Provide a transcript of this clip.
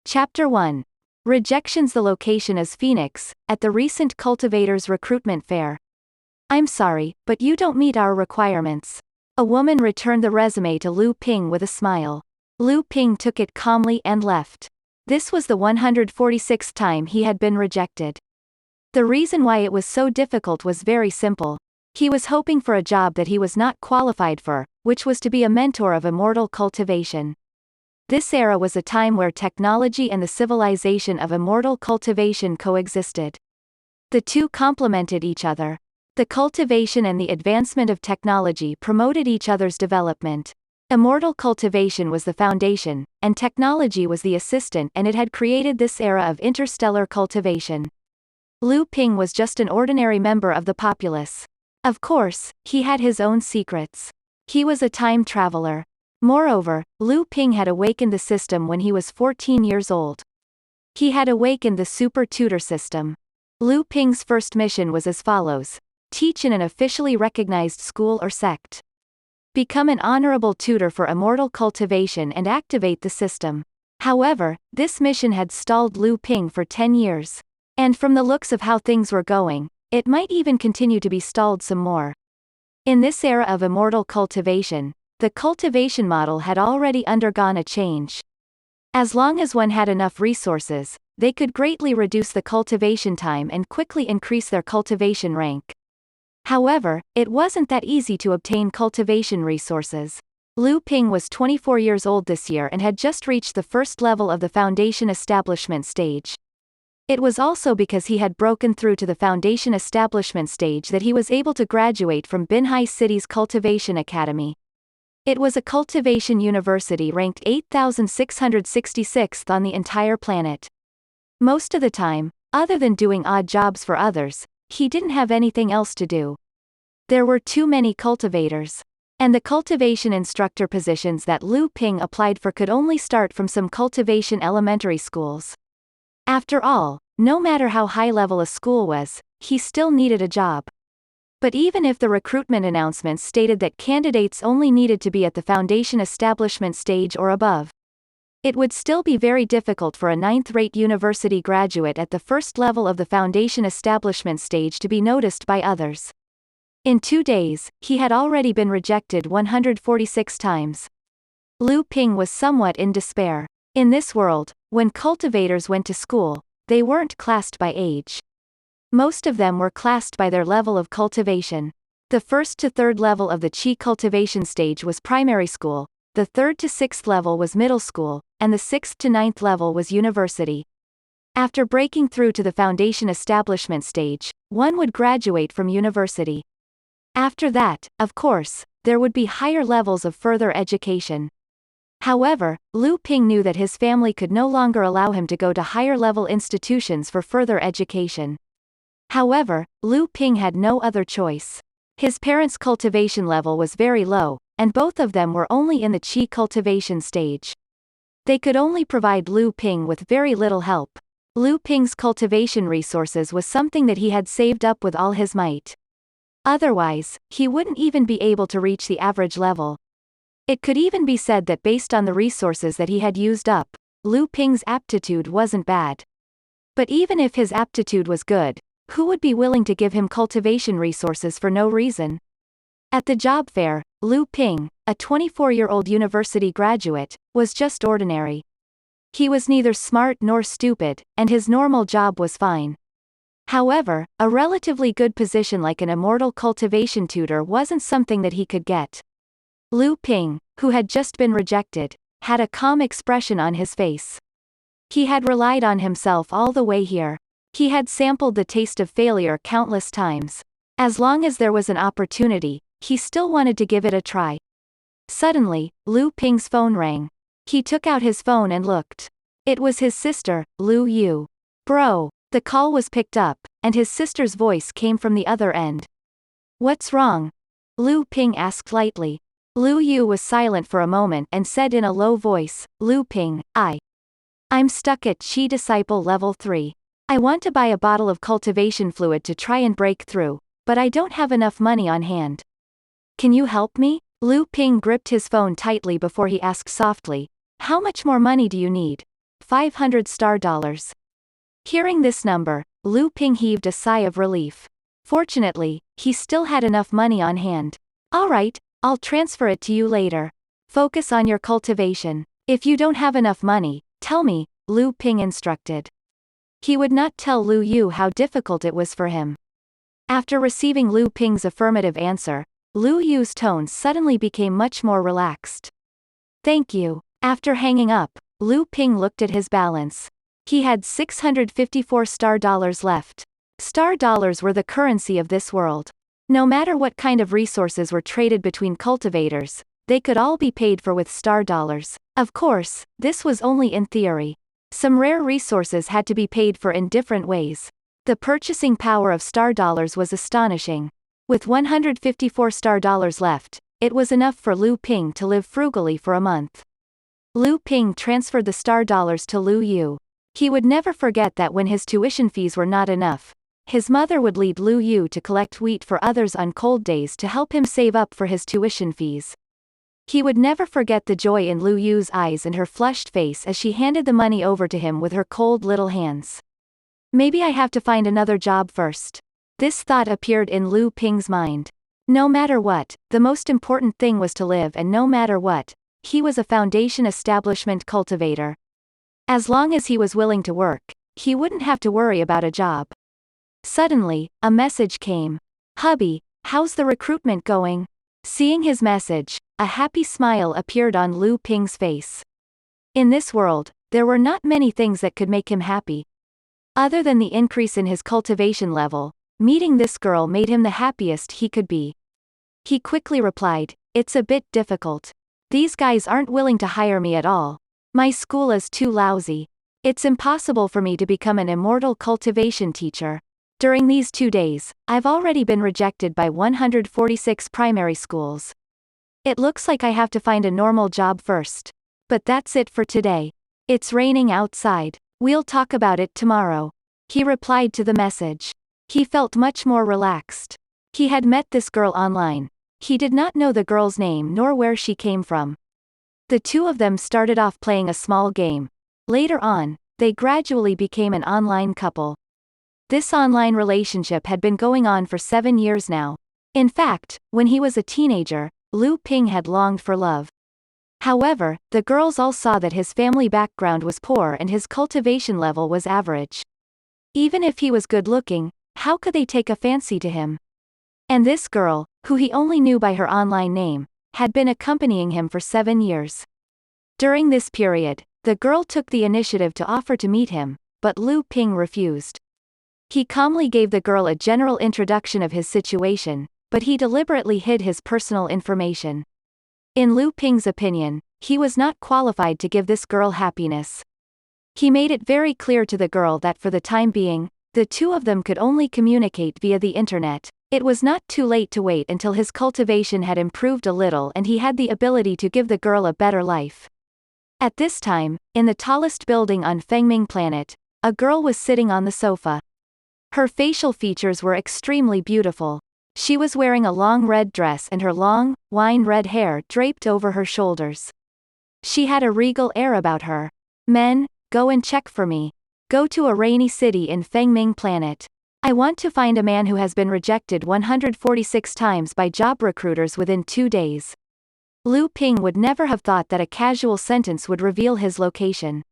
Chapter 1. Rejections. The location is Phoenix, at the recent Cultivators recruitment fair. I'm sorry, but you don't meet our requirements. A woman returned the resume to Lu Ping with a smile. Lu Ping took it calmly and left. This was the 146th time he had been rejected. The reason why it was so difficult was very simple. He was hoping for a job that he was not qualified for, which was to be a mentor of immortal cultivation. This era was a time where technology and the civilization of immortal cultivation coexisted. The two complemented each other. The cultivation and the advancement of technology promoted each other's development. Immortal cultivation was the foundation, and technology was the assistant, and it had created this era of interstellar cultivation. Lu Ping was just an ordinary member of the populace. Of course, he had his own secrets. He was a time traveler. Moreover, Lu Ping had awakened the system when he was 14 years old. He had awakened the super tutor system. Lu Ping's first mission was as follows: teach in an officially recognized school or sect. Become an honorable tutor for immortal cultivation and activate the system. However, this mission had stalled Lu Ping for 10 years. And from the looks of how things were going, it might even continue to be stalled some more. In this era of immortal cultivation, the cultivation model had already undergone a change. As long as one had enough resources, they could greatly reduce the cultivation time and quickly increase their cultivation rank. However, it wasn't that easy to obtain cultivation resources. Lu Ping was 24 years old this year and had just reached the first level of the foundation establishment stage. It was also because he had broken through to the foundation establishment stage that he was able to graduate from Binhai City's Cultivation Academy. It was a cultivation university ranked 8,666th on the entire planet. Most of the time, other than doing odd jobs for others, he didn't have anything else to do. There were too many cultivators. And the cultivation instructor positions that Lu Ping applied for could only start from some cultivation elementary schools. After all, no matter how high level a school was, he still needed a job. But even if the recruitment announcements stated that candidates only needed to be at the foundation establishment stage or above, it would still be very difficult for a ninth-rate university graduate at the first level of the foundation establishment stage to be noticed by others. In 2 days, he had already been rejected 146 times. Lu Ping was somewhat in despair. In this world, when cultivators went to school, they weren't classed by age. Most of them were classed by their level of cultivation. The first to third level of the Qi cultivation stage was primary school, the third to sixth level was middle school, and the sixth to ninth level was university. After breaking through to the foundation establishment stage, one would graduate from university. After that, of course, there would be higher levels of further education. However, Lu Ping knew that his family could no longer allow him to go to higher-level institutions for further education. However, Lu Ping had no other choice. His parents' cultivation level was very low, and both of them were only in the Qi cultivation stage. They could only provide Lu Ping with very little help. Lu Ping's cultivation resources was something that he had saved up with all his might. Otherwise, he wouldn't even be able to reach the average level. It could even be said that based on the resources that he had used up, Lu Ping's aptitude wasn't bad. But even if his aptitude was good, who would be willing to give him cultivation resources for no reason? At the job fair, Lu Ping, a 24-year-old university graduate, was just ordinary. He was neither smart nor stupid, and his normal job was fine. However, a relatively good position like an immortal cultivation tutor wasn't something that he could get. Lu Ping, who had just been rejected, had a calm expression on his face. He had relied on himself all the way here. He had sampled the taste of failure countless times. As long as there was an opportunity, he still wanted to give it a try. Suddenly, Lu Ping's phone rang. He took out his phone and looked. It was his sister, Lu Yu. Bro. The call was picked up, and his sister's voice came from the other end. What's wrong? Lu Ping asked lightly. Lu Yu was silent for a moment and said in a low voice, Lu Ping, I'm stuck at Qi Disciple Level 3. I want to buy a bottle of cultivation fluid to try and break through, but I don't have enough money on hand. Can you help me? Lu Ping gripped his phone tightly before he asked softly, how much more money do you need? 500 star dollars. Hearing this number, Lu Ping heaved a sigh of relief. Fortunately, he still had enough money on hand. All right, I'll transfer it to you later. Focus on your cultivation. If you don't have enough money, tell me, Lu Ping instructed. He would not tell Lu Yu how difficult it was for him. After receiving Lu Ping's affirmative answer, Lu Yu's tone suddenly became much more relaxed. Thank you. After hanging up, Lu Ping looked at his balance. He had 654 star dollars left. Star dollars were the currency of this world. No matter what kind of resources were traded between cultivators, they could all be paid for with star dollars. Of course, this was only in theory. Some rare resources had to be paid for in different ways. The purchasing power of star dollars was astonishing. With 154 star dollars left, it was enough for Lu Ping to live frugally for a month. Lu Ping transferred the star dollars to Lu Yu. He would never forget that when his tuition fees were not enough, his mother would lead Lu Yu to collect wheat for others on cold days to help him save up for his tuition fees. He would never forget the joy in Lu Yu's eyes and her flushed face as she handed the money over to him with her cold little hands. Maybe I have to find another job first. This thought appeared in Lu Ping's mind. No matter what, the most important thing was to live, and no matter what, he was a foundation establishment cultivator. As long as he was willing to work, he wouldn't have to worry about a job. Suddenly, a message came. Hubby, how's the recruitment going? Seeing his message, a happy smile appeared on Lu Ping's face. In this world, there were not many things that could make him happy. Other than the increase in his cultivation level, meeting this girl made him the happiest he could be. He quickly replied, "It's a bit difficult. These guys aren't willing to hire me at all. My school is too lousy. It's impossible for me to become an immortal cultivation teacher. During these 2 days, I've already been rejected by 146 primary schools. It looks like I have to find a normal job first. But that's it for today. It's raining outside. We'll talk about it tomorrow." He replied to the message. He felt much more relaxed. He had met this girl online. He did not know the girl's name nor where she came from. The two of them started off playing a small game. Later on, they gradually became an online couple. This online relationship had been going on for 7 years now. In fact, when he was a teenager, Lu Ping had longed for love. However, the girls all saw that his family background was poor and his cultivation level was average. Even if he was good-looking, how could they take a fancy to him? And this girl, who he only knew by her online name, had been accompanying him for 7 years. During this period, the girl took the initiative to offer to meet him, but Lu Ping refused. He calmly gave the girl a general introduction of his situation, but he deliberately hid his personal information. In Lu Ping's opinion, he was not qualified to give this girl happiness. He made it very clear to the girl that for the time being, the two of them could only communicate via the internet. It was not too late to wait until his cultivation had improved a little and he had the ability to give the girl a better life. At this time, in the tallest building on Fengming Planet, a girl was sitting on the sofa. Her facial features were extremely beautiful. She was wearing a long red dress and her long, wine red hair draped over her shoulders. She had a regal air about her. "Men, go and check for me. Go to a rainy city in Fengming Planet. I want to find a man who has been rejected 146 times by job recruiters within 2 days." Lu Ping would never have thought that a casual sentence would reveal his location.